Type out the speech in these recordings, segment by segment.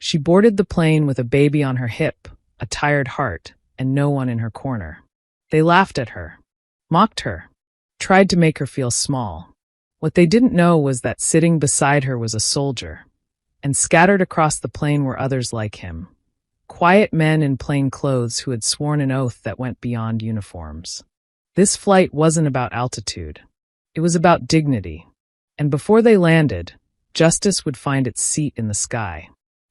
She boarded the plane with a baby on her hip, a tired heart, and no one in her corner. They laughed at her, mocked her, tried to make her feel small. What they didn't know was that sitting beside her was a soldier, and scattered across the plane were others like him. Quiet men in plain clothes who had sworn an oath that went beyond uniforms. This flight wasn't about altitude. It was about dignity. And before they landed, justice would find its seat in the sky.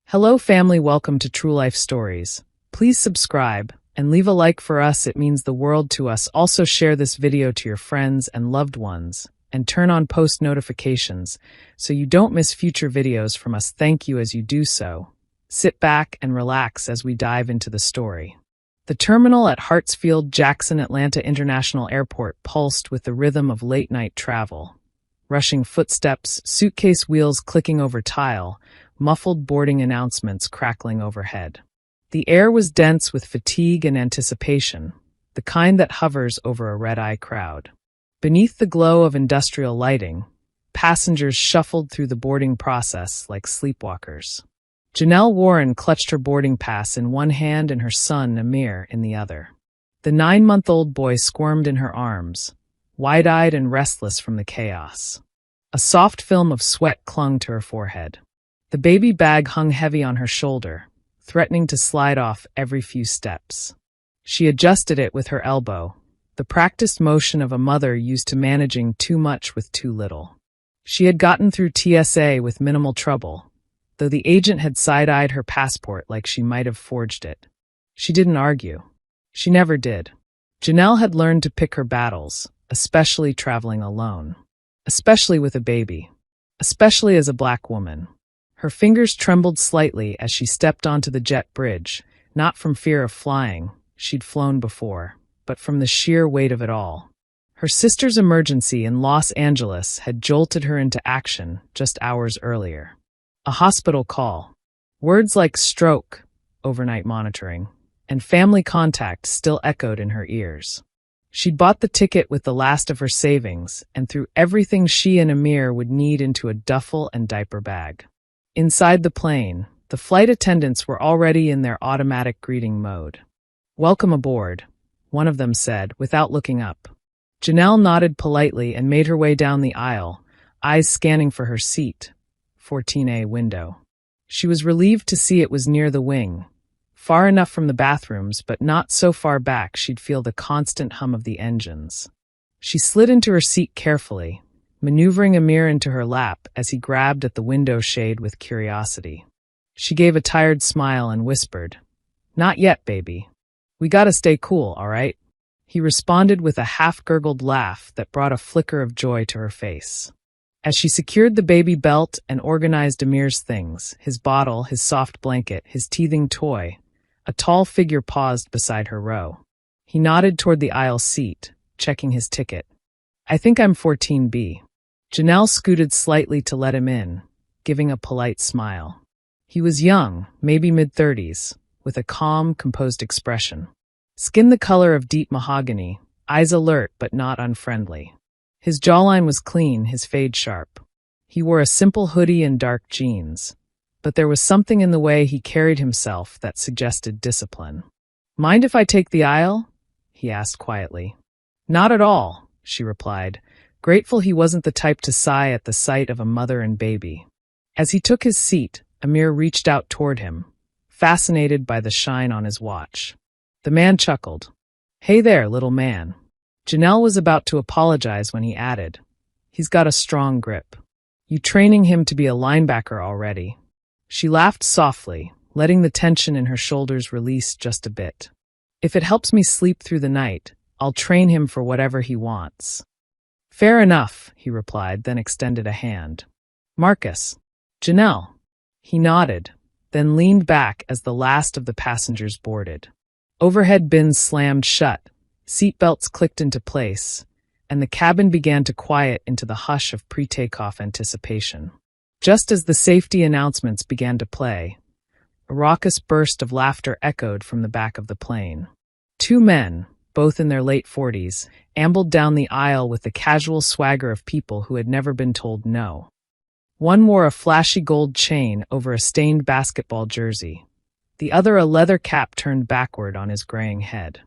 Hello family, welcome to True Life Stories. Please subscribe and leave a like for us, it means the world to us. Also share this video to your friends and loved ones, and turn on post notifications so you don't miss future videos from us. Thank you as you do so. Sit back and relax as we dive into the story. The terminal at Hartsfield-Jackson Atlanta International Airport pulsed with the rhythm of late-night travel. Rushing footsteps, suitcase wheels clicking over tile, muffled boarding announcements crackling overhead. The air was dense with fatigue and anticipation, the kind that hovers over a red-eye crowd. Beneath the glow of industrial lighting, passengers shuffled through the boarding process like sleepwalkers. Janelle Warren clutched her boarding pass in one hand and her son, Amir, in the other. The 9-month-old boy squirmed in her arms, wide-eyed and restless from the chaos. A soft film of sweat clung to her forehead. The baby bag hung heavy on her shoulder, threatening to slide off every few steps. She adjusted it with her elbow, the practiced motion of a mother used to managing too much with too little. She had gotten through TSA with minimal trouble, though the agent had side-eyed her passport like she might have forged it. She didn't argue. She never did. Janelle had learned to pick her battles, especially traveling alone. Especially with a baby. Especially as a black woman. Her fingers trembled slightly as she stepped onto the jet bridge, not from fear of flying, she'd flown before, but from the sheer weight of it all. Her sister's emergency in Los Angeles had jolted her into action just hours earlier. A hospital call. Words like stroke, overnight monitoring, and family contact still echoed in her ears. She'd bought the ticket with the last of her savings and threw everything she and Amir would need into a duffel and diaper bag. Inside the plane, the flight attendants were already in their automatic greeting mode. "Welcome aboard," one of them said, without looking up. Janelle nodded politely and made her way down the aisle, eyes scanning for her seat, 14A window. She was relieved to see it was near the wing, far enough from the bathrooms but not so far back she'd feel the constant hum of the engines. She slid into her seat carefully, maneuvering Amir into her lap as he grabbed at the window shade with curiosity. She gave a tired smile and whispered, "Not yet, baby. We gotta stay cool, all right?" He responded with a half-gurgled laugh that brought a flicker of joy to her face. As she secured the baby belt and organized Amir's things, his bottle, his soft blanket, his teething toy, a tall figure paused beside her row. He nodded toward the aisle seat, checking his ticket. "I think I'm 14B. Janelle scooted slightly to let him in, giving a polite smile. He was young, maybe mid-30s, with a calm, composed expression. Skin the color of deep mahogany, eyes alert but not unfriendly. His jawline was clean, his fade sharp. He wore a simple hoodie and dark jeans, but there was something in the way he carried himself that suggested discipline. "Mind if I take the aisle?" he asked quietly. "Not at all," she replied, grateful he wasn't the type to sigh at the sight of a mother and baby. As he took his seat, Amir reached out toward him, fascinated by the shine on his watch. The man chuckled. "Hey there, little man." Janelle was about to apologize when he added, "He's got a strong grip. You training him to be a linebacker already." She laughed softly, letting the tension in her shoulders release just a bit. "If it helps me sleep through the night, I'll train him for whatever he wants." "Fair enough," he replied, then extended a hand. "Marcus." "Janelle." He nodded, then leaned back as the last of the passengers boarded. Overhead bins slammed shut, seatbelts clicked into place, and the cabin began to quiet into the hush of pre-takeoff anticipation. Just as the safety announcements began to play, a raucous burst of laughter echoed from the back of the plane. Two men, both in their late 40s, ambled down the aisle with the casual swagger of people who had never been told no. One wore a flashy gold chain over a stained basketball jersey, the other a leather cap turned backward on his graying head.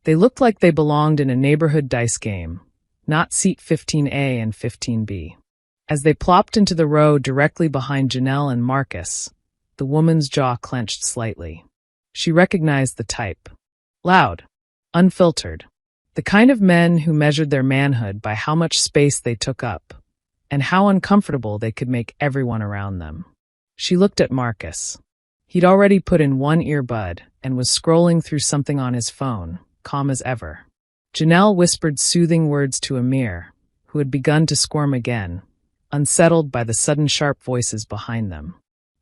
They looked like they belonged in a neighborhood dice game, not seat 15A and 15B. As they plopped into the row directly behind Janelle and Marcus, the woman's jaw clenched slightly. She recognized the type. Loud, unfiltered. The kind of men who measured their manhood by how much space they took up, and how uncomfortable they could make everyone around them. She looked at Marcus. He'd already put in one earbud and was scrolling through something on his phone, calm as ever. Janelle whispered soothing words to Amir, who had begun to squirm again, unsettled by the sudden sharp voices behind them.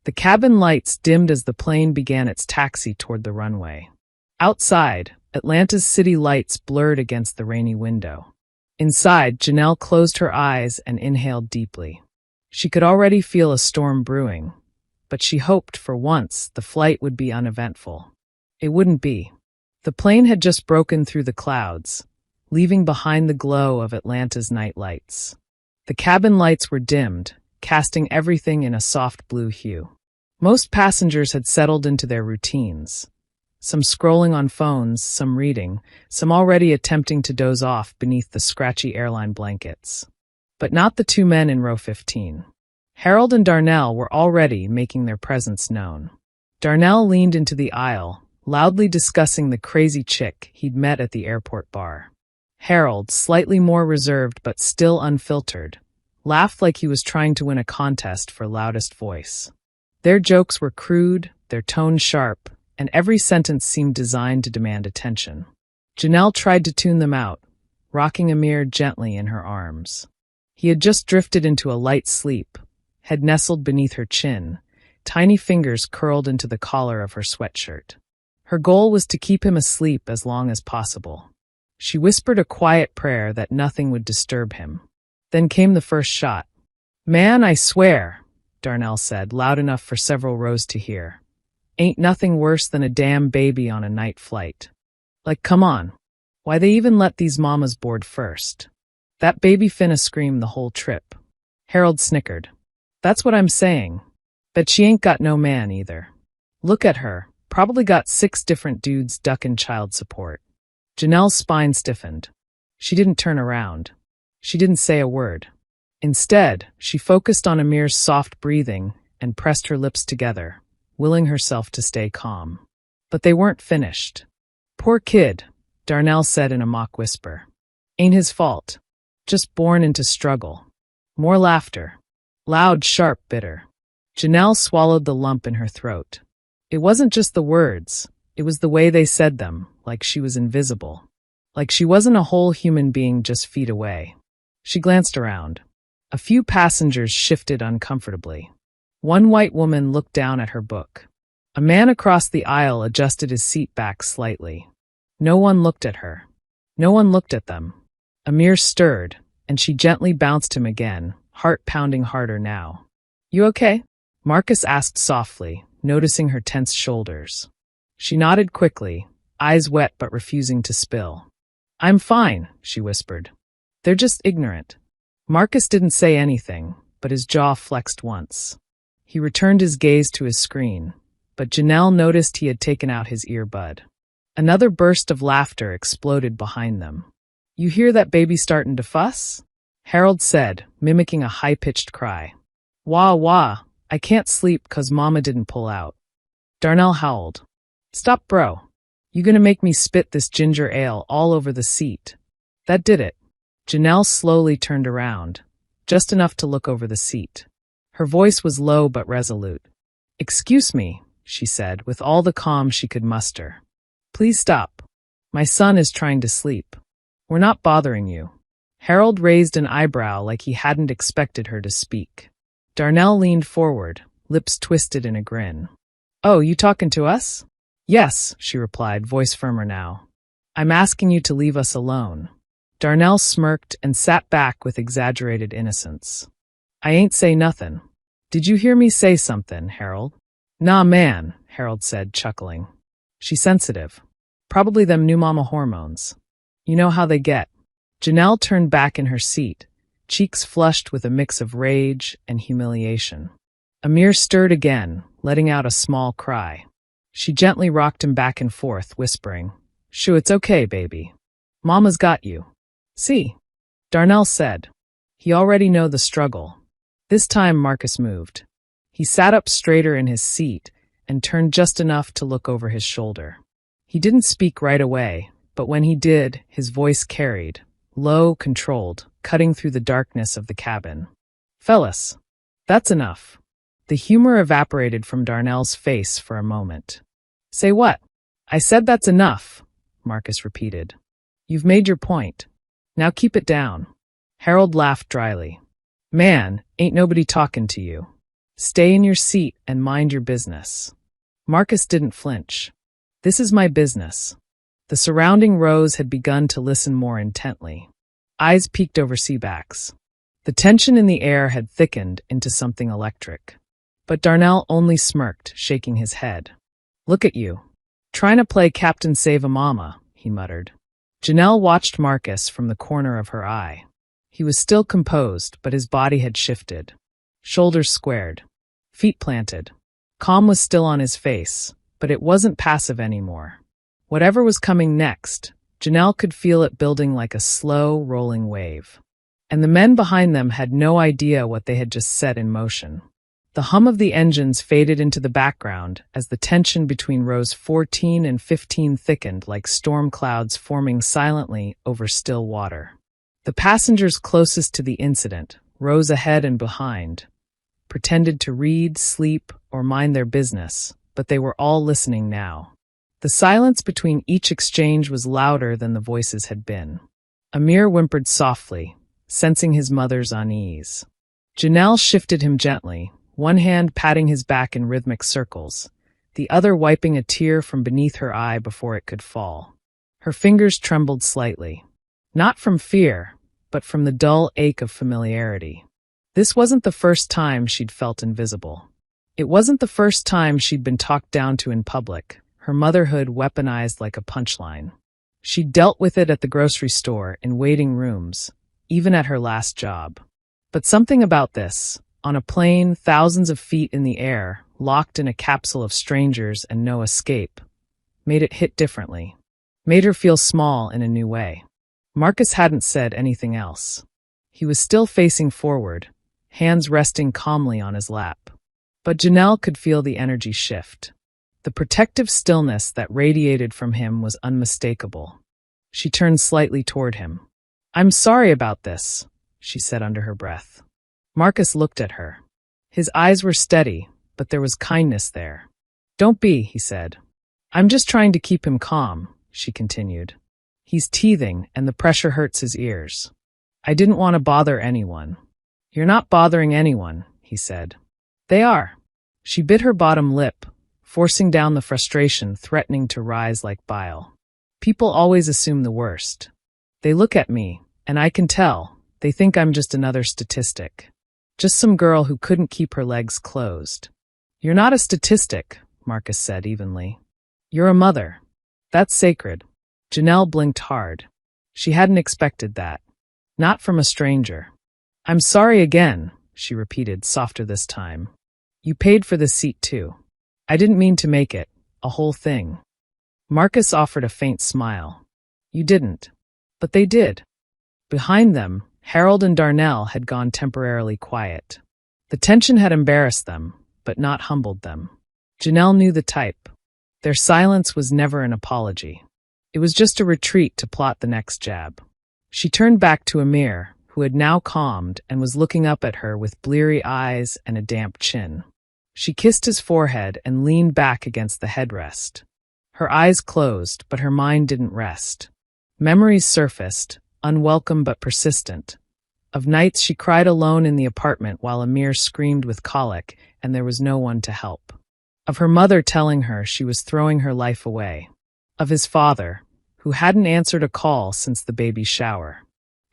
The cabin lights dimmed as the plane began its taxi toward the runway. Outside, Atlanta's city lights blurred against the rainy window. Inside, Janelle closed her eyes and inhaled deeply. She could already feel a storm brewing, but she hoped for once the flight would be uneventful. It wouldn't be. The plane had just broken through the clouds, leaving behind the glow of Atlanta's night lights. The cabin lights were dimmed, casting everything in a soft blue hue. Most passengers had settled into their routines. Some scrolling on phones, some reading, some already attempting to doze off beneath the scratchy airline blankets. But not the two men in row 15. Harold and Darnell were already making their presence known. Darnell leaned into the aisle, loudly discussing the crazy chick he'd met at the airport bar. Harold, slightly more reserved but still unfiltered, laughed like he was trying to win a contest for loudest voice. Their jokes were crude, their tone sharp, and every sentence seemed designed to demand attention. Janelle tried to tune them out, rocking Amir gently in her arms. He had just drifted into a light sleep, head nestled beneath her chin, tiny fingers curled into the collar of her sweatshirt. Her goal was to keep him asleep as long as possible. She whispered a quiet prayer that nothing would disturb him. Then came the first shot. "Man, I swear," Darnell said, loud enough for several rows to hear. "Ain't nothing worse than a damn baby on a night flight. Like, come on. Why they even let these mamas board first? That baby finna scream the whole trip." Harold snickered. "That's what I'm saying. Bet she ain't got no man either. Look at her. Probably got 6 different dudes ducking child support." Janelle's spine stiffened. She didn't turn around. She didn't say a word. Instead, she focused on Amir's soft breathing and pressed her lips together, willing herself to stay calm. But they weren't finished. "Poor kid," Darnell said in a mock whisper. "Ain't his fault. Just born into struggle." More laughter. Loud, sharp, bitter. Janelle swallowed the lump in her throat. It wasn't just the words. It was the way they said them, like she was invisible. Like she wasn't a whole human being just feet away. She glanced around. A few passengers shifted uncomfortably. One white woman looked down at her book. A man across the aisle adjusted his seat back slightly. No one looked at her. No one looked at them. Amir stirred, and she gently bounced him again, heart pounding harder now. "You okay?" Marcus asked softly, noticing her tense shoulders. She nodded quickly, eyes wet but refusing to spill. "I'm fine," she whispered. "They're just ignorant." Marcus didn't say anything, but his jaw flexed once. He returned his gaze to his screen, but Janelle noticed he had taken out his earbud. Another burst of laughter exploded behind them. "You hear that baby startin' to fuss?" Harold said, mimicking a high-pitched cry. "Wah, wah, I can't sleep 'cause Mama didn't pull out." Darnell howled. "Stop, bro. You gonna make me spit this ginger ale all over the seat." That did it. Janelle slowly turned around, just enough to look over the seat. Her voice was low but resolute. "Excuse me," she said, with all the calm she could muster. "Please stop. My son is trying to sleep. We're not bothering you." Harold raised an eyebrow like he hadn't expected her to speak. Darnell leaned forward, lips twisted in a grin. "Oh, you talking to us?" "Yes," she replied, voice firmer now. "I'm asking you to leave us alone." Darnell smirked and sat back with exaggerated innocence. "I ain't say nothin'. Did you hear me say something, Harold?" "Nah, man," Harold said, chuckling. "She's sensitive. Probably them new mama hormones. You know how they get." Janelle turned back in her seat, cheeks flushed with a mix of rage and humiliation. Amir stirred again, letting out a small cry. She gently rocked him back and forth, whispering, "Shoo, it's okay, baby. Mama's got you." "See," Darnell said. He already knew the struggle. This time Marcus moved. He sat up straighter in his seat and turned just enough to look over his shoulder. He didn't speak right away, but when he did, his voice carried, low, controlled, cutting through the darkness of the cabin. "Fellas, that's enough." The humor evaporated from Darnell's face for a moment. "Say what?" "I said that's enough," Marcus repeated. "You've made your point. Now keep it down." Harold laughed dryly. "Man, ain't nobody talking to you. Stay in your seat and mind your business." Marcus didn't flinch. "This is my business." The surrounding rows had begun to listen more intently. Eyes peeked over seabacks. The tension in the air had thickened into something electric. But Darnell only smirked, shaking his head. "Look at you. Trying to play Captain Save-A-Mama," he muttered. Janelle watched Marcus from the corner of her eye. He was still composed, but his body had shifted. Shoulders squared. Feet planted. Calm was still on his face, but it wasn't passive anymore. Whatever was coming next, Janelle could feel it building like a slow, rolling wave. And the men behind them had no idea what they had just set in motion. The hum of the engines faded into the background as the tension between rows 14 and 15 thickened like storm clouds forming silently over still water. The passengers closest to the incident, rows ahead and behind, pretended to read, sleep, or mind their business, but they were all listening now. The silence between each exchange was louder than the voices had been. Amir whimpered softly, sensing his mother's unease. Janelle shifted him gently, one hand patting his back in rhythmic circles, the other wiping a tear from beneath her eye before it could fall. Her fingers trembled slightly. Not from fear, but from the dull ache of familiarity. This wasn't the first time she'd felt invisible. It wasn't the first time she'd been talked down to in public, her motherhood weaponized like a punchline. She'd dealt with it at the grocery store, in waiting rooms, even at her last job. But something about this, on a plane thousands of feet in the air, locked in a capsule of strangers and no escape, made it hit differently, made her feel small in a new way. Marcus hadn't said anything else. He was still facing forward, hands resting calmly on his lap. But Janelle could feel the energy shift. The protective stillness that radiated from him was unmistakable. She turned slightly toward him. "I'm sorry about this," she said under her breath. Marcus looked at her. His eyes were steady, but there was kindness there. "Don't be," he said. "I'm just trying to keep him calm," she continued. "He's teething, and the pressure hurts his ears. I didn't want to bother anyone." "You're not bothering anyone," he said. "They are." She bit her bottom lip, forcing down the frustration threatening to rise like bile. "People always assume the worst. They look at me, and I can tell, they think I'm just another statistic. Just some girl who couldn't keep her legs closed." "You're not a statistic," Marcus said evenly. "You're a mother. That's sacred." Janelle blinked hard. She hadn't expected that. Not from a stranger. "I'm sorry again," she repeated, softer this time. "You paid for this seat too. I didn't mean to make it a whole thing." Marcus offered a faint smile. "You didn't. But they did." Behind them, Harold and Darnell had gone temporarily quiet. The tension had embarrassed them, but not humbled them. Janelle knew the type. Their silence was never an apology. It was just a retreat to plot the next jab. She turned back to Amir, who had now calmed and was looking up at her with bleary eyes and a damp chin. She kissed his forehead and leaned back against the headrest. Her eyes closed, but her mind didn't rest. Memories surfaced, unwelcome but persistent, of nights she cried alone in the apartment while Amir screamed with colic and there was no one to help. Of her mother telling her she was throwing her life away. Of his father, who hadn't answered a call since the baby shower.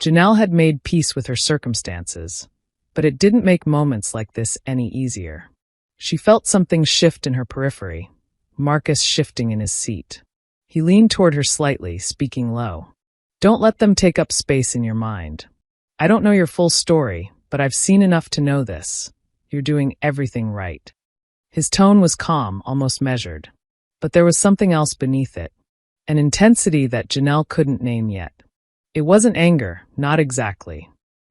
Janelle had made peace with her circumstances, but it didn't make moments like this any easier. She felt something shift in her periphery, Marcus shifting in his seat. He leaned toward her slightly, speaking low. "Don't let them take up space in your mind. I don't know your full story, but I've seen enough to know this. You're doing everything right. His tone was calm, almost measured. But there was something else beneath it. An intensity that Janelle couldn't name yet. It wasn't anger, not exactly.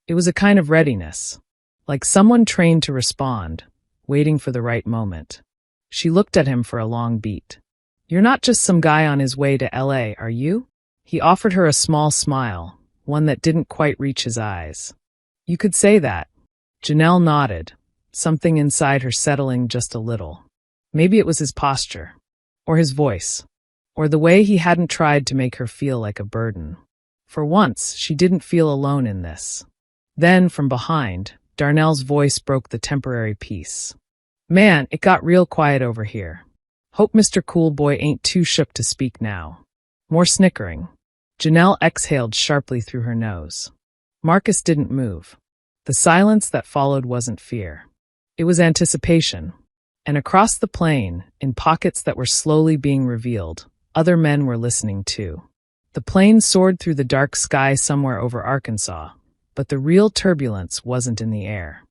It was a kind of readiness. Like someone trained to respond, waiting for the right moment. She looked at him for a long beat. You're not just some guy on his way to LA, are you? He offered her a small smile, one that didn't quite reach his eyes. You could say that. Janelle nodded, something inside her settling just a little. Maybe it was his posture, or his voice, or the way he hadn't tried to make her feel like a burden. For once, she didn't feel alone in this. Then, from behind, Darnell's voice broke the temporary peace. Man, it got real quiet over here. Hope Mr. Cool Boy ain't too shook to speak now. More snickering. Janelle exhaled sharply through her nose. Marcus didn't move. The silence that followed wasn't fear. It was anticipation. And across the plain, in pockets that were slowly being revealed, other men were listening too. The plane soared through the dark sky somewhere over Arkansas, but the real turbulence wasn't in the air.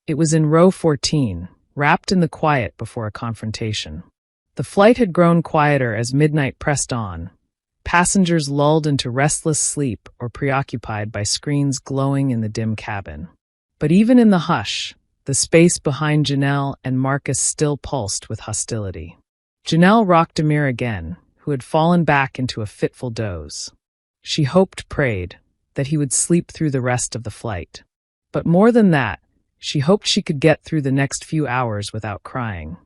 It was in row 14, wrapped in the quiet before a confrontation. The flight had grown quieter as midnight pressed on, passengers lulled into restless sleep or preoccupied by screens glowing in the dim cabin. But even in the hush, the space behind Janelle and Marcus still pulsed with hostility. Janelle rocked Amir again, who had fallen back into a fitful doze. She hoped, prayed, that he would sleep through the rest of the flight. But more than that, she hoped she could get through the next few hours without crying.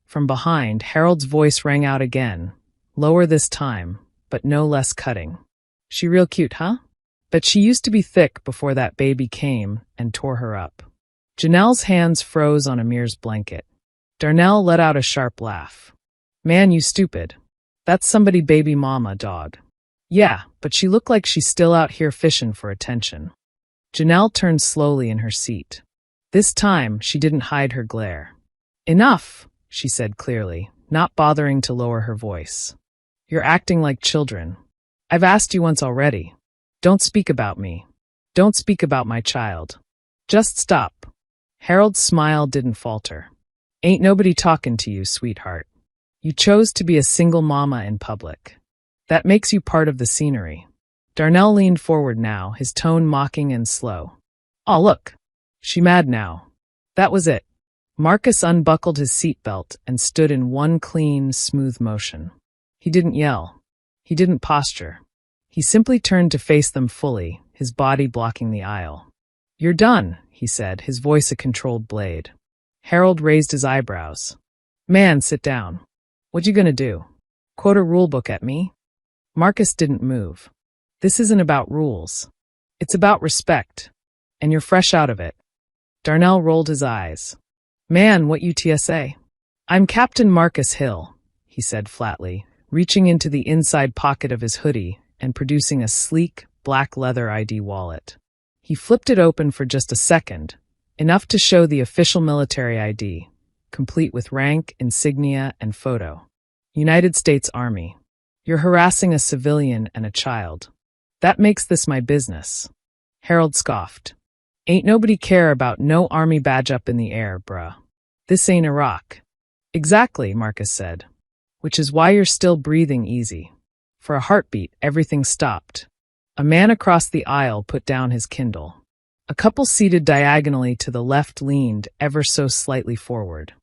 From behind, Harold's voice rang out again, lower this time, but no less cutting. She real cute, huh? But she used to be thick before that baby came and tore her up. Janelle's hands froze on Amir's blanket. Darnell let out a sharp laugh. Man, you stupid. That's somebody baby mama, dog. Yeah, but she looked like she's still out here fishing for attention. Janelle turned slowly in her seat. This time, she didn't hide her glare. Enough, she said clearly, not bothering to lower her voice. You're acting like children. I've asked you once already. Don't speak about me. Don't speak about my child. Just stop. Harold's smile didn't falter. Ain't nobody talking to you, sweetheart. You chose to be a single mama in public. That makes you part of the scenery. Darnell leaned forward now, his tone mocking and slow. Oh, look. She mad now. That was it. Marcus unbuckled his seatbelt and stood in one clean, smooth motion. He didn't yell. He didn't posture. He simply turned to face them fully, his body blocking the aisle. You're done, he said, his voice a controlled blade. Harold raised his eyebrows. Man, sit down. What you gonna do? Quote a rulebook at me? Marcus didn't move. This isn't about rules. It's about respect. And you're fresh out of it. Darnell rolled his eyes. Man, what UTSA? I'm Captain Marcus Hill, he said flatly, reaching into the inside pocket of his hoodie and producing a sleek, black leather ID wallet. He flipped it open for just a second, enough to show the official military ID, complete with rank, insignia, and photo. United States Army. You're harassing a civilian and a child. That makes this my business. Harold scoffed. Ain't nobody care about no army badge up in the air, bruh. This ain't Iraq. Exactly, Marcus said. Which is why you're still breathing easy. For a heartbeat, everything stopped. A man across the aisle put down his Kindle. A couple seated diagonally to the left leaned ever so slightly forward.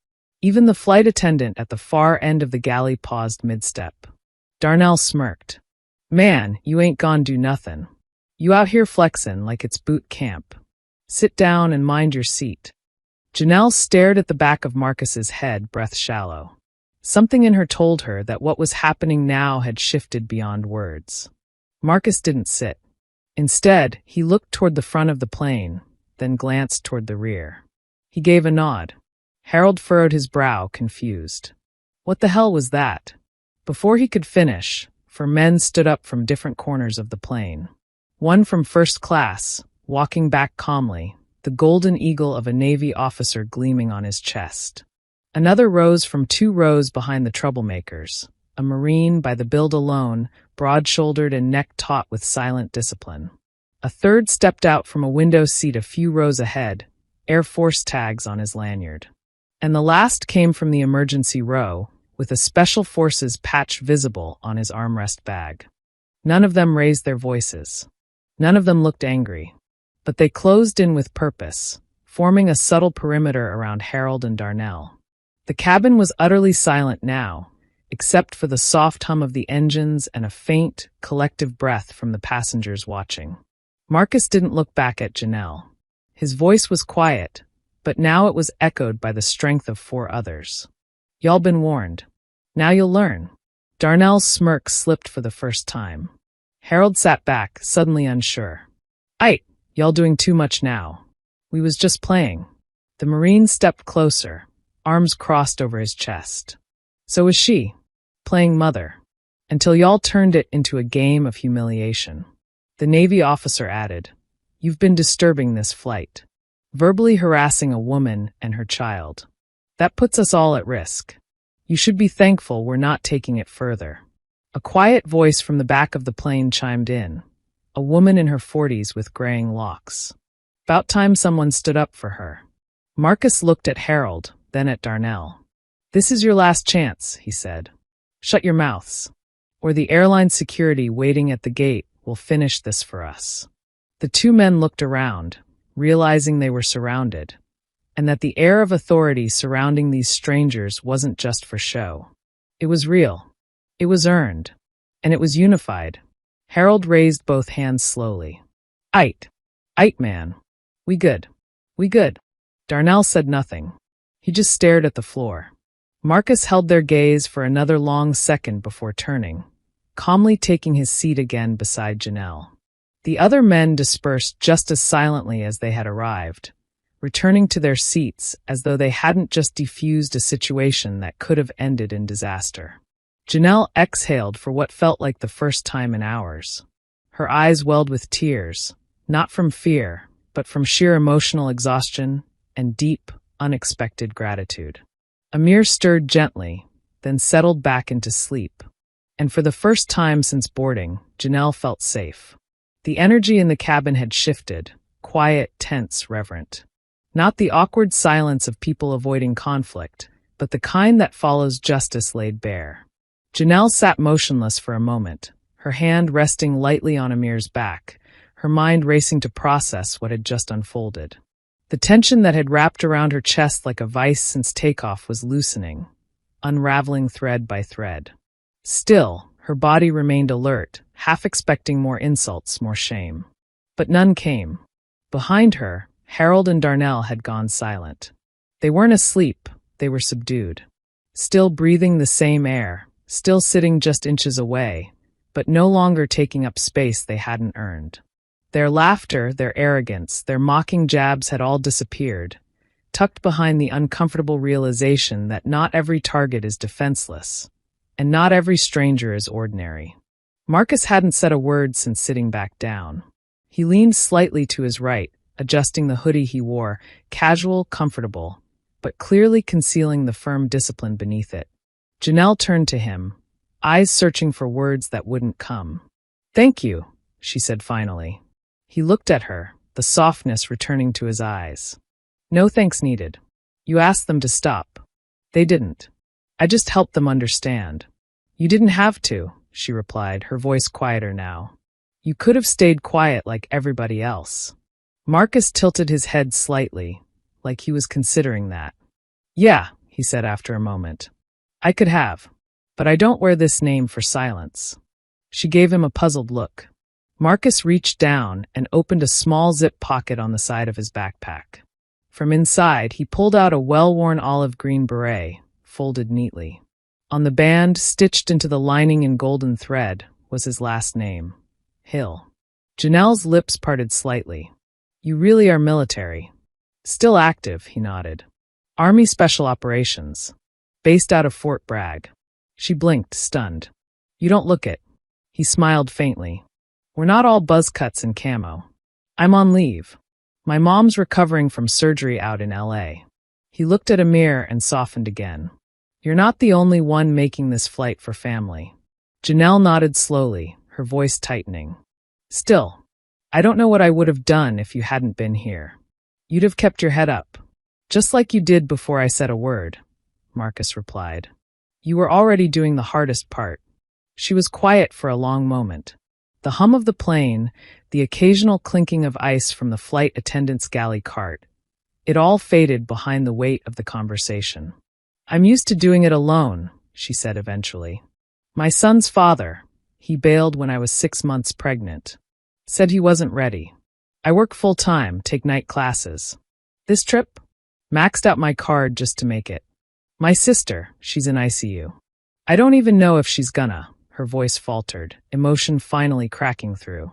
Even the flight attendant at the far end of the galley paused mid-step. Darnell smirked. Man, you ain't gon' do nothin'. You out here flexin' like it's boot camp. Sit down and mind your seat. Janelle stared at the back of Marcus's head, breath shallow. Something in her told her that what was happening now had shifted beyond words. Marcus didn't sit. Instead, he looked toward the front of the plane, then glanced toward the rear. He gave a nod. Harold furrowed his brow, confused. What the hell was that? Before he could finish, 4 men stood up from different corners of the plane. One from first class, walking back calmly, the golden eagle of a Navy officer gleaming on his chest. Another rose from 2 rows behind the troublemakers, a Marine by the build alone, broad-shouldered and neck taut with silent discipline. A third stepped out from a window seat a few rows ahead, Air Force tags on his lanyard. And the last came from the emergency row, with a Special Forces patch visible on his armrest bag. None of them raised their voices. None of them looked angry. But they closed in with purpose, forming a subtle perimeter around Harold and Darnell. The cabin was utterly silent now, except for the soft hum of the engines and a faint, collective breath from the passengers watching. Marcus didn't look back at Janelle. His voice was quiet, but now it was echoed by the strength of 4 others. Y'all been warned. Now you'll learn. Darnell's smirk slipped for the first time. Harold sat back, suddenly unsure. Y'all doing too much now. We was just playing. The Marine stepped closer, arms crossed over his chest. So was she, playing mother, until y'all turned it into a game of humiliation. The Navy officer added, "You've been disturbing this flight, verbally harassing a woman and her child. That puts us all at risk. You should be thankful we're not taking it further." A quiet voice from the back of the plane chimed in, a woman in her 40s with graying locks. About time someone stood up for her. Marcus looked at Harold, then at Darnell. "This is your last chance," he said. "Shut your mouths, or the airline security waiting at the gate will finish this for us." The 2 men looked around, realizing they were surrounded, and that the air of authority surrounding these strangers wasn't just for show. It was real. It was earned. And it was unified. Harold raised both hands slowly. Ite, man. We good. We good." Darnell said nothing. He just stared at the floor. Marcus held their gaze for another long second before turning, calmly taking his seat again beside Janelle. The other men dispersed just as silently as they had arrived, returning to their seats as though they hadn't just defused a situation that could have ended in disaster. Janelle exhaled for what felt like the first time in hours. Her eyes welled with tears, not from fear, but from sheer emotional exhaustion and deep, unexpected gratitude. Amir stirred gently, then settled back into sleep. And for the first time since boarding, Janelle felt safe. The energy in the cabin had shifted, quiet, tense, reverent. Not the awkward silence of people avoiding conflict, but the kind that follows justice laid bare. Janelle sat motionless for a moment, her hand resting lightly on Amir's back, her mind racing to process what had just unfolded. The tension that had wrapped around her chest like a vice since takeoff was loosening, unraveling thread by thread. Still, her body remained alert, half expecting more insults, more shame. But none came. Behind her, Harold and Darnell had gone silent. They weren't asleep, they were subdued. Still breathing the same air, still sitting just inches away, but no longer taking up space they hadn't earned. Their laughter, their arrogance, their mocking jabs had all disappeared, tucked behind the uncomfortable realization that not every target is defenseless, and not every stranger is ordinary. Marcus hadn't said a word since sitting back down. He leaned slightly to his right, adjusting the hoodie he wore, casual, comfortable, but clearly concealing the firm discipline beneath it. Janelle turned to him, eyes searching for words that wouldn't come. "Thank you," she said finally. He looked at her, the softness returning to his eyes. "No thanks needed. You asked them to stop. They didn't. I just helped them understand." "You didn't have to," she replied, her voice quieter now. "You could have stayed quiet like everybody else." Marcus tilted his head slightly, like he was considering that. "Yeah," he said after a moment. "I could have, but I don't wear this name for silence." She gave him a puzzled look. Marcus reached down and opened a small zip pocket on the side of his backpack. From inside, he pulled out a well-worn olive green beret, folded neatly. On the band, stitched into the lining in golden thread, was his last name, Hill. Janelle's lips parted slightly. "You really are military." "Still active," he nodded. "Army Special Operations. Based out of Fort Bragg." She blinked, stunned. "You don't look it." He smiled faintly. "We're not all buzz cuts and camo. I'm on leave. My mom's recovering from surgery out in LA." He looked at Amir and softened again. "You're not the only one making this flight for family." Janelle nodded slowly, her voice tightening. "Still, I don't know what I would have done if you hadn't been here. You'd have kept your head up. Just like you did before I said a word, Marcus replied. You were already doing the hardest part. She was quiet for a long moment. The hum of the plane, the occasional clinking of ice from the flight attendant's galley cart, it all faded behind the weight of the conversation. I'm used to doing it alone, she said eventually. My son's father, he bailed when I was 6 months pregnant. Said he wasn't ready. I work full-time, take night classes. This trip? Maxed out my card just to make it. My sister, she's in ICU. I don't even know if she's gonna. Her voice faltered, emotion finally cracking through.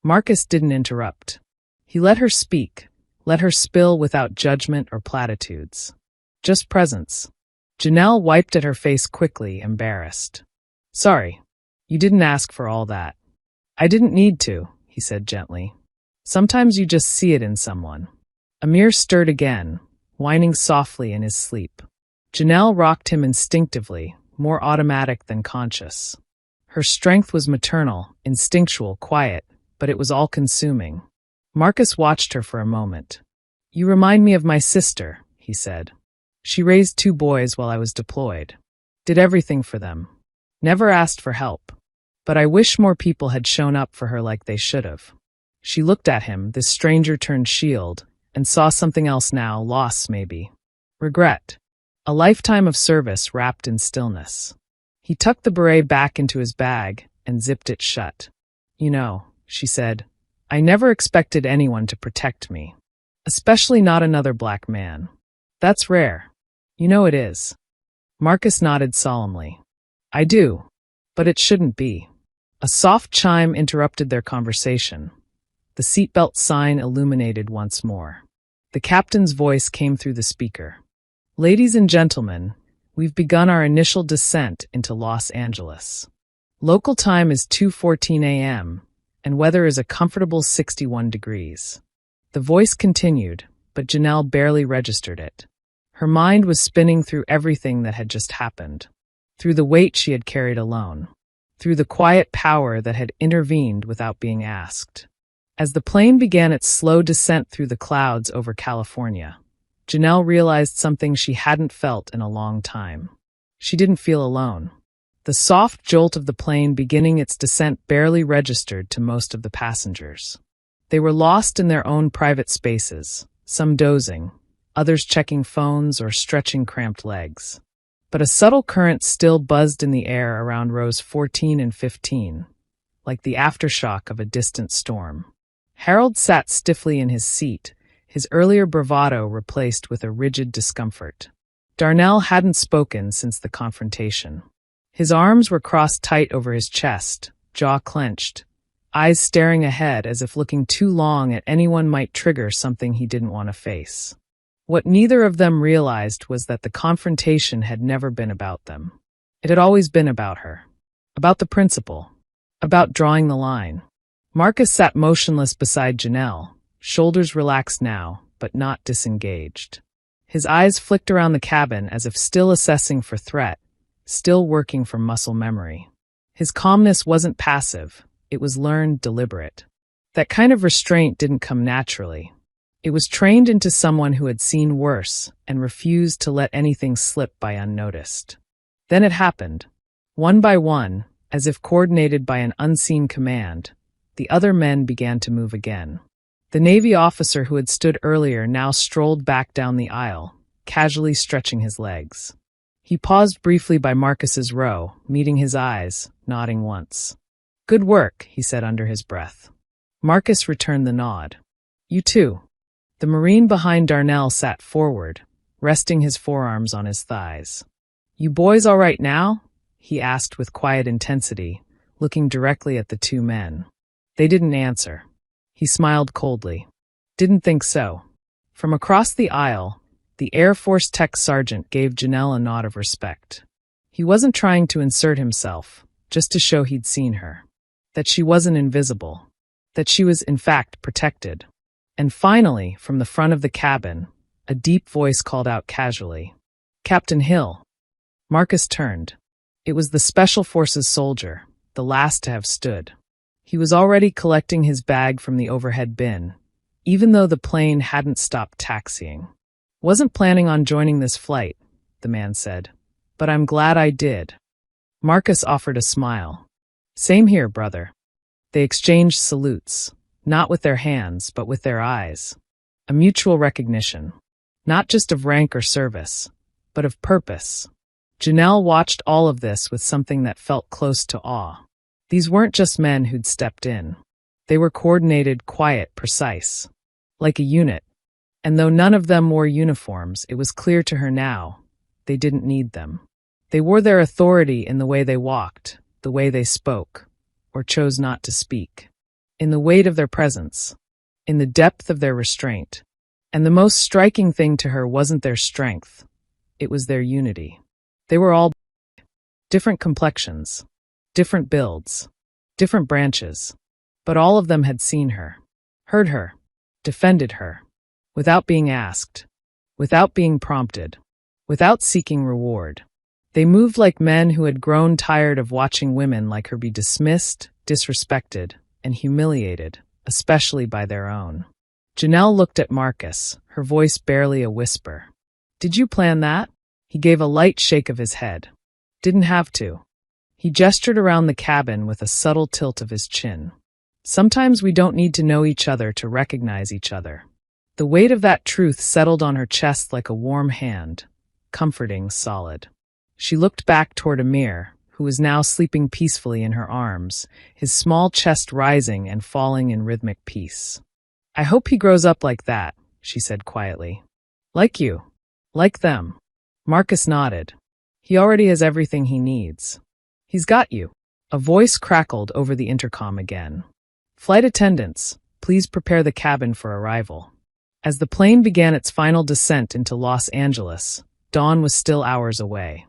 Marcus didn't interrupt. He let her speak, let her spill without judgment or platitudes. Just presence. Janelle wiped at her face quickly, embarrassed. Sorry, you didn't ask for all that. I didn't need to, he said gently. Sometimes you just see it in someone. Amir stirred again, whining softly in his sleep. Janelle rocked him instinctively, more automatic than conscious. Her strength was maternal, instinctual, quiet, but it was all-consuming. Marcus watched her for a moment. You remind me of my sister, he said. She raised 2 boys while I was deployed. Did everything for them. Never asked for help. But I wish more people had shown up for her like they should have. She looked at him, this stranger-turned shield, and saw something else now, loss maybe. Regret. A lifetime of service wrapped in stillness. He tucked the beret back into his bag and zipped it shut. You know, she said, I never expected anyone to protect me. Especially not another black man. That's rare. You know it is. Marcus nodded solemnly. I do, but it shouldn't be. A soft chime interrupted their conversation. The seatbelt sign illuminated once more. The captain's voice came through the speaker. Ladies and gentlemen, we've begun our initial descent into Los Angeles. Local time is 2:14 a.m., and weather is a comfortable 61 degrees. The voice continued, but Janelle barely registered it. Her mind was spinning through everything that had just happened, through the weight she had carried alone, through the quiet power that had intervened without being asked. As the plane began its slow descent through the clouds over California, Janelle realized something she hadn't felt in a long time. She didn't feel alone. The soft jolt of the plane beginning its descent barely registered to most of the passengers. They were lost in their own private spaces, some dozing, others checking phones or stretching cramped legs. But a subtle current still buzzed in the air around rows 14 and 15, like the aftershock of a distant storm. Harold sat stiffly in his seat, his earlier bravado replaced with a rigid discomfort. Darnell hadn't spoken since the confrontation. His arms were crossed tight over his chest, jaw clenched, eyes staring ahead as if looking too long at anyone might trigger something he didn't want to face. What neither of them realized was that the confrontation had never been about them. It had always been about her. About the principle. About drawing the line. Marcus sat motionless beside Janelle, shoulders relaxed now, but not disengaged. His eyes flicked around the cabin as if still assessing for threat, still working from muscle memory. His calmness wasn't passive, it was learned, deliberate. That kind of restraint didn't come naturally. It was trained into someone who had seen worse and refused to let anything slip by unnoticed. Then it happened. One by one, as if coordinated by an unseen command, the other men began to move again. The Navy officer who had stood earlier now strolled back down the aisle, casually stretching his legs. He paused briefly by Marcus's row, meeting his eyes, nodding once. Good work, he said under his breath. Marcus returned the nod. You too. The Marine behind Darnell sat forward, resting his forearms on his thighs. You boys all right now? He asked with quiet intensity, looking directly at the 2 men. They didn't answer. He smiled coldly. Didn't think so. From across the aisle, the Air Force Tech Sergeant gave Janelle a nod of respect. He wasn't trying to insert himself, just to show he'd seen her. That she wasn't invisible. That she was, in fact, protected. And finally, from the front of the cabin, a deep voice called out casually. Captain Hill. Marcus turned. It was the Special Forces soldier, the last to have stood. He was already collecting his bag from the overhead bin, even though the plane hadn't stopped taxiing. "Wasn't planning on joining this flight," the man said, "but I'm glad I did." Marcus offered a smile. "Same here, brother." They exchanged salutes, not with their hands, but with their eyes. A mutual recognition, not just of rank or service, but of purpose. Janelle watched all of this with something that felt close to awe. These weren't just men who'd stepped in. They were coordinated, quiet, precise, like a unit. And though none of them wore uniforms, it was clear to her now they didn't need them. They wore their authority in the way they walked, the way they spoke, or chose not to speak, in the weight of their presence, in the depth of their restraint. And the most striking thing to her wasn't their strength, it was their unity. They were all different complexions, different builds, different branches, but all of them had seen her, heard her, defended her, without being asked, without being prompted, without seeking reward. They moved like men who had grown tired of watching women like her be dismissed, disrespected, and humiliated, especially by their own. Janelle looked at Marcus, her voice barely a whisper. "Did you plan that?" He gave a light shake of his head. "Didn't have to." He gestured around the cabin with a subtle tilt of his chin. "Sometimes we don't need to know each other to recognize each other." The weight of that truth settled on her chest like a warm hand, comforting, solid. She looked back toward Amir, who was now sleeping peacefully in her arms, his small chest rising and falling in rhythmic peace. "I hope he grows up like that," she said quietly. "Like you. Like them." Marcus nodded. "He already has everything he needs. He's got you." A voice crackled over the intercom again. "Flight attendants, please prepare the cabin for arrival." As the plane began its final descent into Los Angeles, dawn was still hours away.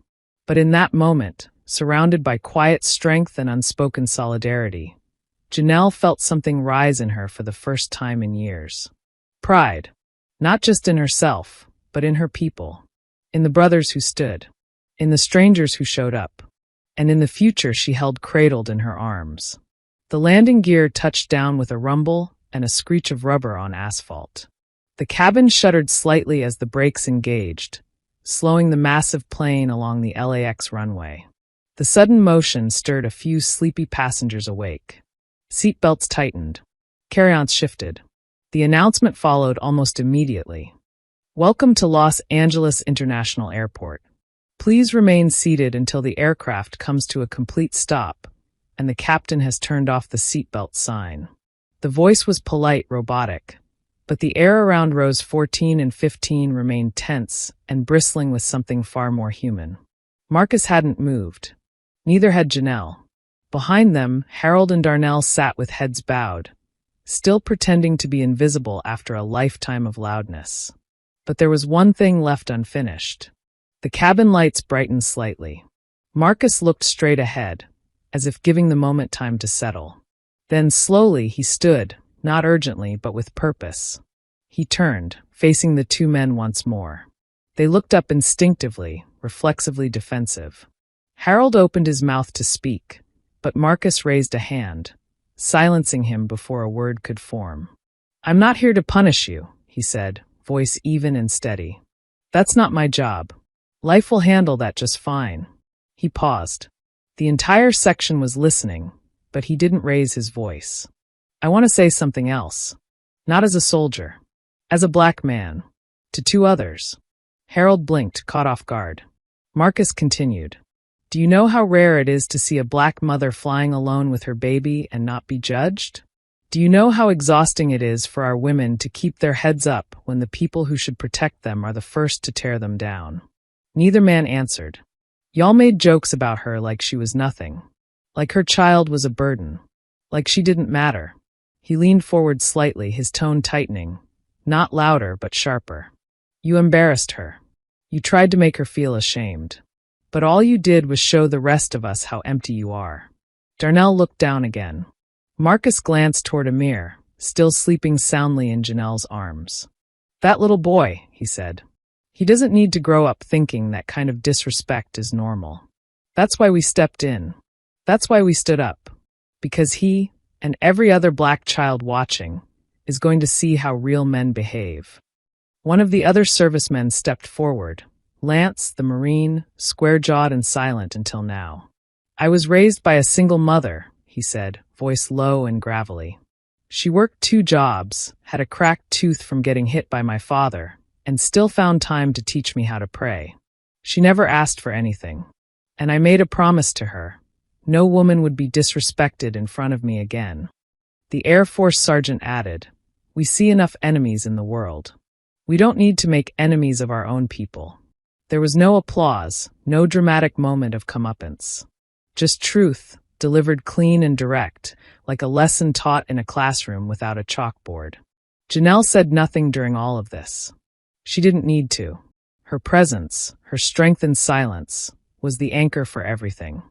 But in that moment, surrounded by quiet strength and unspoken solidarity, Janelle felt something rise in her for the first time in years. Pride, not just in herself, but in her people, in the brothers who stood, in the strangers who showed up, and in the future she held cradled in her arms. The landing gear touched down with a rumble and a screech of rubber on asphalt. The cabin shuddered slightly as the brakes engaged, slowing the massive plane along the LAX runway. The sudden motion stirred a few sleepy passengers awake. Seatbelts tightened. Carry-ons shifted. The announcement followed almost immediately. "Welcome to Los Angeles International Airport. Please remain seated until the aircraft comes to a complete stop, and the captain has turned off the seatbelt sign." The voice was polite, robotic, but the air around rows 14 and 15 remained tense and bristling with something far more human. Marcus hadn't moved. Neither had Janelle. Behind them, Harold and Darnell sat with heads bowed, still pretending to be invisible after a lifetime of loudness. But there was one thing left unfinished. The cabin lights brightened slightly. Marcus looked straight ahead, as if giving the moment time to settle. Then slowly he stood, not urgently but with purpose. He turned, facing the two men once more. They looked up instinctively, reflexively defensive. Harold opened his mouth to speak, but Marcus raised a hand, silencing him before a word could form. "I'm not here to punish you," he said, voice even and steady. "That's not my job. Life will handle that just fine." He paused. The entire section was listening, but he didn't raise his voice. "I want to say something else. Not as a soldier. As a black man. To two others." Harold blinked, caught off guard. Marcus continued. "Do you know how rare it is to see a black mother flying alone with her baby and not be judged? Do you know how exhausting it is for our women to keep their heads up when the people who should protect them are the first to tear them down?" Neither man answered. Y'all made jokes about her like she was nothing. Like her child was a burden. Like she didn't matter. He leaned forward slightly, his tone tightening. Not louder, but sharper. "You embarrassed her. You tried to make her feel ashamed. But all you did was show the rest of us how empty you are." Darnell looked down again. Marcus glanced toward Amir, still sleeping soundly in Janelle's arms. "That little boy," he said. "He doesn't need to grow up thinking that kind of disrespect is normal. That's why we stepped in. That's why we stood up. Because he, And every other black child watching is going to see how real men behave. One of the other servicemen stepped forward. Lance, the Marine, square-jawed and silent until now. "I was raised by a single mother," he said, voice low and gravelly. "She worked 2 jobs, had a cracked tooth from getting hit by my father, and still found time to teach me how to pray. She never asked for anything. And I made a promise to her. No woman would be disrespected in front of me again." The Air Force sergeant added, "We see enough enemies in the world. We don't need to make enemies of our own people." There was no applause, no dramatic moment of comeuppance. Just truth, delivered clean and direct, like a lesson taught in a classroom without a chalkboard. Janelle said nothing during all of this. She didn't need to. Her presence, her strengthened silence, was the anchor for everything.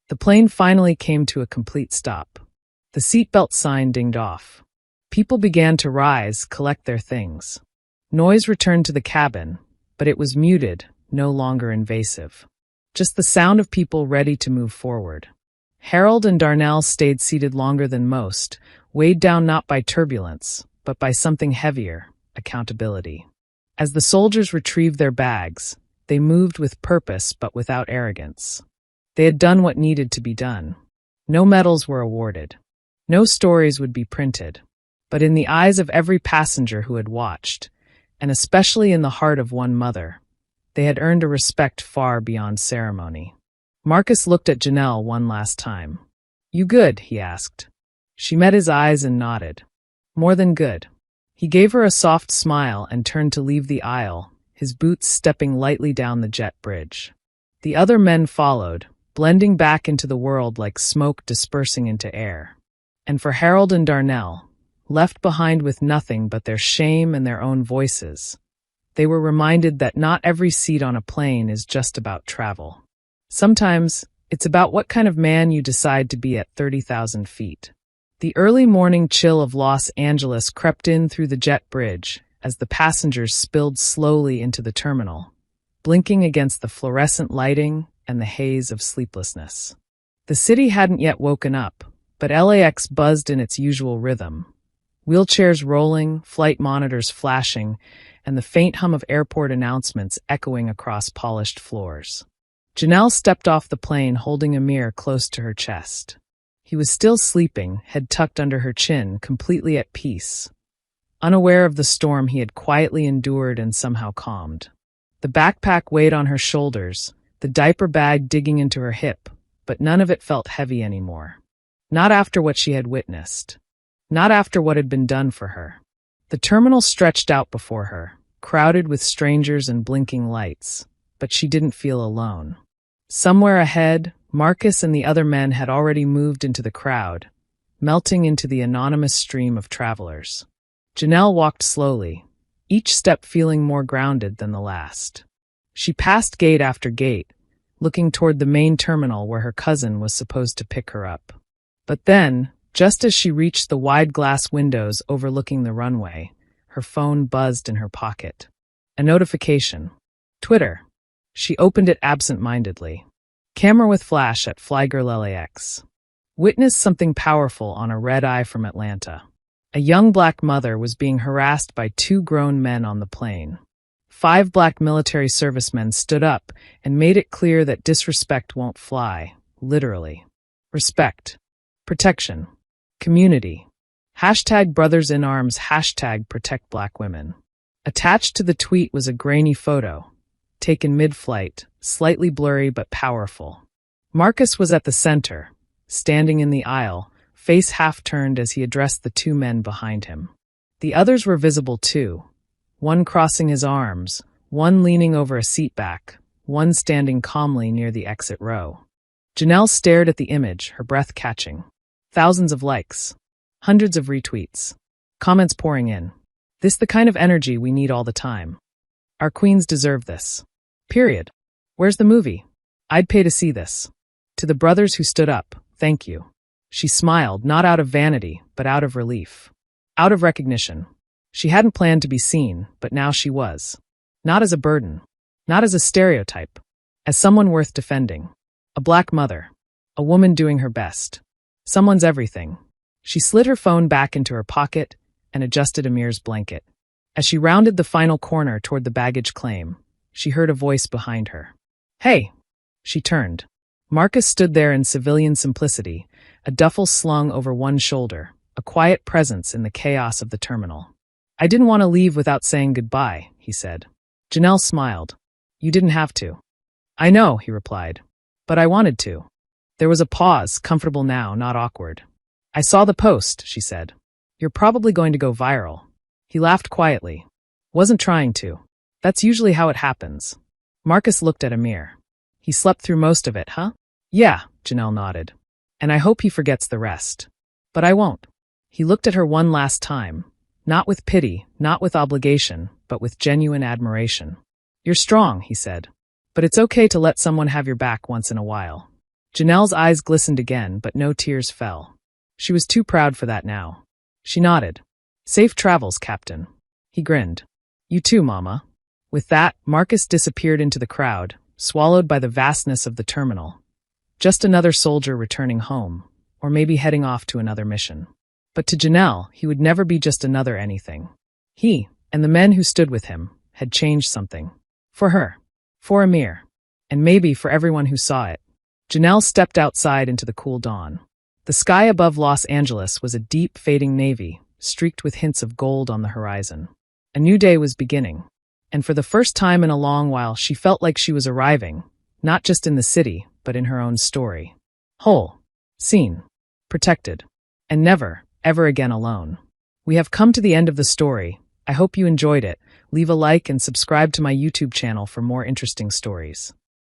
The plane finally came to a complete stop. The seatbelt sign dinged off. People began to rise, collect their things. Noise returned to the cabin, but it was muted, no longer invasive. Just the sound of people ready to move forward. Harold and Darnell stayed seated longer than most, weighed down not by turbulence, but by something heavier, accountability. As the soldiers retrieved their bags, they moved with purpose but without arrogance. They had done what needed to be done. No medals were awarded. No stories would be printed. But in the eyes of every passenger who had watched, and especially in the heart of one mother, they had earned a respect far beyond ceremony. Marcus looked at Janelle one last time. "You good?" he asked. She met his eyes and nodded. "More than good." He gave her a soft smile and turned to leave the aisle, his boots stepping lightly down the jet bridge. The other men followed, blending back into the world like smoke dispersing into air. And for Harold and Darnell, left behind with nothing but their shame and their own voices, they were reminded that not every seat on a plane is just about travel. Sometimes, it's about what kind of man you decide to be at 30,000 feet. The early morning chill of Los Angeles crept in through the jet bridge as the passengers spilled slowly into the terminal, blinking against the fluorescent lighting and the haze of sleeplessness. The city hadn't yet woken up, but LAX buzzed in its usual rhythm. Wheelchairs rolling, flight monitors flashing, and the faint hum of airport announcements echoing across polished floors. Janelle stepped off the plane holding Amir close to her chest. He was still sleeping, head tucked under her chin, completely at peace, unaware of the storm he had quietly endured and somehow calmed. The backpack weighed on her shoulders, the diaper bag digging into her hip, but none of it felt heavy anymore. Not after what she had witnessed. Not after what had been done for her. The terminal stretched out before her, crowded with strangers and blinking lights, but she didn't feel alone. Somewhere ahead, Marcus and the other men had already moved into the crowd, melting into the anonymous stream of travelers. Janelle walked slowly, each step feeling more grounded than the last. She passed gate after gate, looking toward the main terminal where her cousin was supposed to pick her up. But then, just as she reached the wide glass windows overlooking the runway, her phone buzzed in her pocket. A notification. Twitter. She opened it absent-mindedly. Camera with flash at Flygirl LAX. Witnessed something powerful on a red-eye from Atlanta. A young black mother was being harassed by 2 grown men on the plane. 5 black military servicemen stood up and made it clear that disrespect won't fly, literally. Respect. Protection. Community. #BrothersInArms, #ProtectBlackWomen. Attached to the tweet was a grainy photo, taken mid-flight, slightly blurry but powerful. Marcus was at the center, standing in the aisle, face half-turned as he addressed the 2 men behind him. The others were visible too, one crossing his arms, one leaning over a seatback, one standing calmly near the exit row. Janelle stared at the image, her breath catching. Thousands of likes. Hundreds of retweets. Comments pouring in. This the kind of energy we need all the time. Our queens deserve this. Period. Where's the movie? I'd pay to see this. To the brothers who stood up, thank you. She smiled, not out of vanity, but out of relief. Out of recognition. She hadn't planned to be seen, but now she was. Not as a burden. Not as a stereotype. As someone worth defending. A black mother. A woman doing her best. Someone's everything. She slid her phone back into her pocket and adjusted Amir's blanket. As she rounded the final corner toward the baggage claim, she heard a voice behind her. "Hey!" She turned. Marcus stood there in civilian simplicity, a duffel slung over one shoulder, a quiet presence in the chaos of the terminal. "I didn't want to leave without saying goodbye," he said. Janelle smiled. "You didn't have to." "I know," he replied. "But I wanted to." There was a pause, comfortable now, not awkward. "I saw the post," she said. "You're probably going to go viral." He laughed quietly. "Wasn't trying to. That's usually how it happens." Marcus looked at Amir. "He slept through most of it, huh?" "Yeah," Janelle nodded. "And I hope he forgets the rest." "But I won't." He looked at her one last time, not with pity, not with obligation, but with genuine admiration. "You're strong," he said. "But it's okay to let someone have your back once in a while." Janelle's eyes glistened again, but no tears fell. She was too proud for that now. She nodded. "Safe travels, Captain." He grinned. "You too, Mama." With that, Marcus disappeared into the crowd, swallowed by the vastness of the terminal. Just another soldier returning home, or maybe heading off to another mission. But to Janelle, he would never be just another anything. He, and the men who stood with him, had changed something. For her. For Amir. And maybe for everyone who saw it. Janelle stepped outside into the cool dawn. The sky above Los Angeles was a deep, fading navy, streaked with hints of gold on the horizon. A new day was beginning. And for the first time in a long while, she felt like she was arriving, not just in the city, but in her own story. Whole. Seen. Protected. And never, ever again alone. We have come to the end of the story. I hope you enjoyed it. Leave a like and subscribe to my YouTube channel for more interesting stories.